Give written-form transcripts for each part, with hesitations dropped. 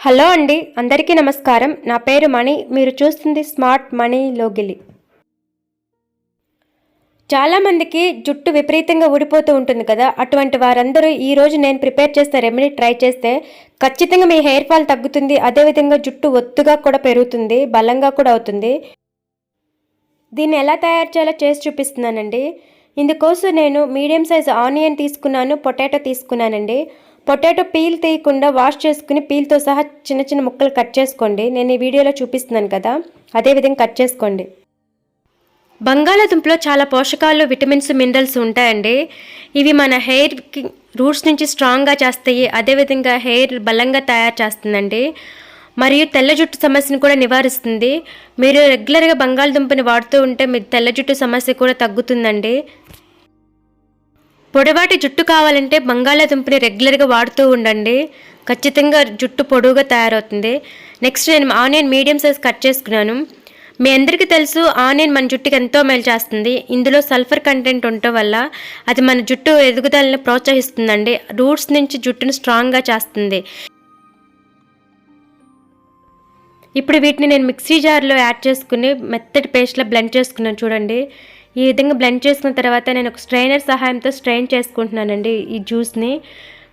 Hello అండి, అందరికీ నమస్కారం. నా పేరు మణి. మీరు చూస్తుంది స్మార్ట్ మనీ లోగిలి. చాలామందికి జుట్టు విపరీతంగా ఊడిపోతూ ఉంటుంది కదా. అటువంటి వారందరూ ఈరోజు నేను ప్రిపేర్ చేస్తే రెమెడీ ట్రై చేస్తే ఖచ్చితంగా మీ హెయిర్ ఫాల్ తగ్గుతుంది. అదేవిధంగా జుట్టు ఒత్తుగా కూడా పెరుగుతుంది, బలంగా కూడా అవుతుంది. దీన్ని ఎలా తయారు చేయాలో చేసి చూపిస్తున్నానండి. ఇందుకోసం నేను మీడియం సైజ్ ఆనియన్ తీసుకున్నాను, పొటాటో తీసుకున్నానండి. పొటాటో పీల్ తీయకుండా వాష్ చేసుకుని పీల్తో సహా చిన్న చిన్న ముక్కలు కట్ చేసుకోండి. నేను ఈ వీడియోలో చూపిస్తున్నాను కదా, అదేవిధంగా కట్ చేసుకోండి. బంగాళాదుంపలో చాలా పోషకాలు, విటమిన్స్, మినరల్స్ ఉంటాయండి. ఇవి మన హెయిర్కి రూట్స్ నుంచి స్ట్రాంగ్గా చేస్తాయి. అదేవిధంగా హెయిర్ బలంగా తయారు చేస్తుందండి. మరియు తెల్ల జుట్టు సమస్యను కూడా నివారిస్తుంది. మీరు రెగ్యులర్గా బంగాళదుంపని వాడుతూ ఉంటే మీ తెల్ల జుట్టు సమస్య కూడా తగ్గుతుందండి. పొడవాటి జుట్టు కావాలంటే బంగాళాదుంపని రెగ్యులర్గా వాడుతూ ఉండండి. ఖచ్చితంగా జుట్టు పొడవుగా తయారవుతుంది. నెక్స్ట్ నేను ఆనియన్ మీడియం సైజ్ కట్ చేసుకున్నాను. మీ అందరికీ తెలుసు ఆనియన్ మన జుట్టుకి ఎంతో మేలు చేస్తుంది. ఇందులో సల్ఫర్ కంటెంట్ ఉండటం వల్ల అది మన జుట్టు ఎదుగుదలని ప్రోత్సహిస్తుందండి. రూట్స్ నుంచి జుట్టును స్ట్రాంగ్గా చేస్తుంది. ఇప్పుడు వీటిని నేను మిక్సీ జార్లో యాడ్ చేసుకుని మెత్తటి పేస్ట్లో బ్లెండ్ చేసుకున్నాను. చూడండి, ఈ విధంగా బ్లెండ్ చేసుకున్న తర్వాత నేను ఒక స్ట్రైనర్ సహాయంతో స్ట్రెయిన్ చేసుకుంటున్నానండి ఈ జ్యూస్ని.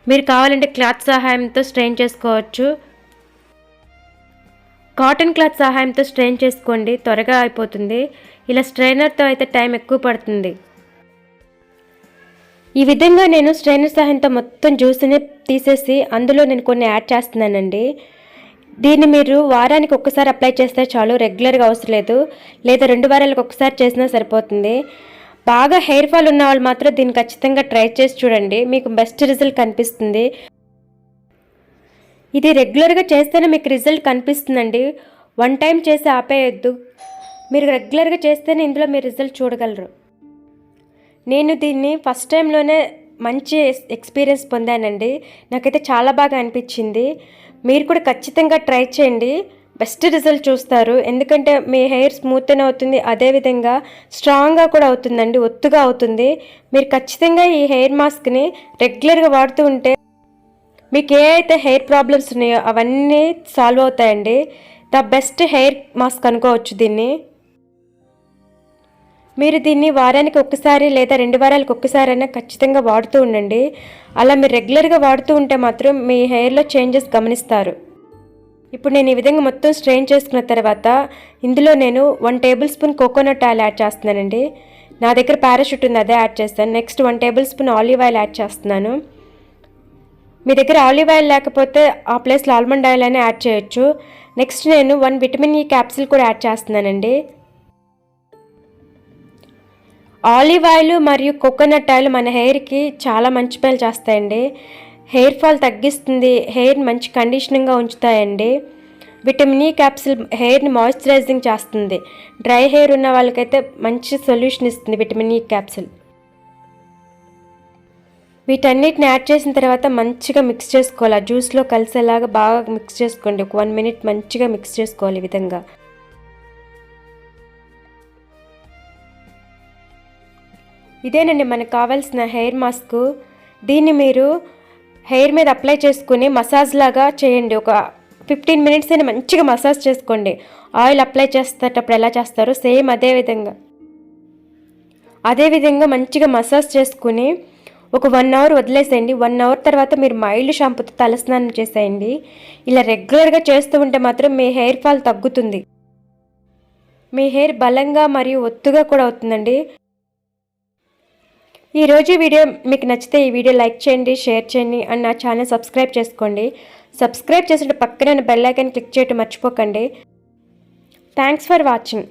మీరు కావాలంటే క్లాత్ సహాయంతో స్ట్రెయిన్ చేసుకోవచ్చు. కాటన్ క్లాత్ సహాయంతో స్ట్రెయిన్ చేసుకోండి, త్వరగా అయిపోతుంది. ఇలా స్ట్రైనర్తో అయితే టైం ఎక్కువ పడుతుంది. ఈ విధంగా నేను స్ట్రైనర్ సహాయంతో మొత్తం జ్యూస్ని తీసేసి అందులో నేను కొన్ని యాడ్ చేస్తున్నానండి. దీన్ని మీరు వారానికి ఒక్కసారి అప్లై చేస్తే చాలు, రెగ్యులర్గా అవసరం లేదు. లేదా 2 వారాలకు ఒకసారి చేసినా సరిపోతుంది. బాగా హెయిర్ ఫాల్ ఉన్న వాళ్ళు మాత్రం దీన్ని ఖచ్చితంగా ట్రై చేసి చూడండి, మీకు బెస్ట్ రిజల్ట్ కనిపిస్తుంది. ఇది రెగ్యులర్గా చేస్తేనే మీకు రిజల్ట్ కనిపిస్తుందండి. 1 టైం చేసి ఆపేయొద్దు. మీరు రెగ్యులర్గా చేస్తేనే ఇందులో మీరు రిజల్ట్ చూడగలరు. నేను దీన్ని ఫస్ట్ టైంలోనే మంచి ఎక్స్పీరియన్స్ పొందానండి. నాకైతే చాలా బాగా అనిపించింది. మీరు కూడా ఖచ్చితంగా ట్రై చేయండి, బెస్ట్ రిజల్ట్ చూస్తారు. ఎందుకంటే మీ హెయిర్ స్మూత్ అవుతుంది, అదేవిధంగా స్ట్రాంగ్గా కూడా అవుతుందండి, ఒత్తుగా అవుతుంది. మీరు ఖచ్చితంగా ఈ హెయిర్ మాస్క్ని రెగ్యులర్గా వాడుతూ ఉంటే మీకు ఏ అయితే హెయిర్ ప్రాబ్లమ్స్ ఉన్నాయో అవన్నీ సాల్వ్ అవుతాయండి. ద బెస్ట్ హెయిర్ మాస్క్ అనుకోవచ్చు దీన్ని. మీరు దీన్ని వారానికి ఒక్కసారి లేదా 2 వారాలకు ఒక్కసారి అయినా ఖచ్చితంగా వాడుతూ ఉండండి. అలా మీరు రెగ్యులర్గా వాడుతూ ఉంటే మాత్రం మీ హెయిర్లో చేంజెస్ గమనిస్తారు. ఇప్పుడు నేను ఈ విధంగా మొత్తం స్ట్రెయిన్ చేసుకున్న తర్వాత ఇందులో నేను 1 table spoon coconut oil add చేస్తున్నానండి. నా దగ్గర పారాషూట్ ఉంది, అదే యాడ్ చేస్తాను. Next 1 table spoon olive oil add చేస్తున్నాను. మీ దగ్గర ఆలివ్ ఆయిల్ లేకపోతే ఆ ప్లేస్లో ఆల్మండ్ ఆయిల్ అయినా యాడ్ చేయొచ్చు. నెక్స్ట్ నేను 1 విటమిన్ ఈ క్యాప్సిల్ కూడా యాడ్ చేస్తున్నానండి. ఆలివ్ ఆయిల్ మరియు కోకోనట్ ఆయిల్ మన హెయిర్కి చాలా మంచి మేలు చేస్తాయండి. హెయిర్ ఫాల్ తగ్గిస్తుంది, హెయిర్ మంచి కండిషనింగ్గా ఉంచుతాయండి. విటమిన్ ఈ క్యాప్సిల్ హెయిర్ని మాయిశ్చరైజింగ్ చేస్తుంది. డ్రై హెయిర్ ఉన్న వాళ్ళకైతే మంచి సొల్యూషన్ ఇస్తుంది విటమిన్ ఈ క్యాప్సిల్. వీటన్నిటిని యాడ్ చేసిన తర్వాత మంచిగా మిక్స్ చేసుకోవాలి. ఆ జ్యూస్లో కలిసేలాగా బాగా మిక్స్ చేసుకోండి. ఒక 1 మినిట్ మంచిగా మిక్స్ చేసుకోవాలి ఈ విధంగా. ఇదేనండి మనకు కావాల్సిన హెయిర్ మాస్క్. దీన్ని మీరు హెయిర్ మీద అప్లై చేసుకుని మసాజ్ లాగా చేయండి. ఒక 15 మినిట్స్ అయినా మంచిగా మసాజ్ చేసుకోండి. ఆయిల్ అప్లై చేసేటప్పుడు ఎలా చేస్తారో సేమ్ అదేవిధంగా మంచిగా మసాజ్ చేసుకుని ఒక 1 అవర్ వదిలేసేయండి. 1 అవర్ తర్వాత మీరు మైల్డ్ షాంపూతో తలస్నానం చేసేయండి. ఇలా రెగ్యులర్గా చేస్తూ ఉంటే మాత్రం మీ హెయిర్ ఫాల్ తగ్గుతుంది. మీ హెయిర్ బలంగా మరియు ఒత్తుగా కూడా అవుతుందండి. ఈరోజు వీడియో మీకు నచ్చితే ఈ వీడియో లైక్ చేయండి, షేర్ చేయండి అండ్ నా ఛానల్ సబ్స్క్రైబ్ చేసుకోండి. సబ్స్క్రైబ్ చేసిన పక్కన బెల్ ఐకాన్ క్లిక్ చేయడం మర్చిపోకండి. Thanks for watching.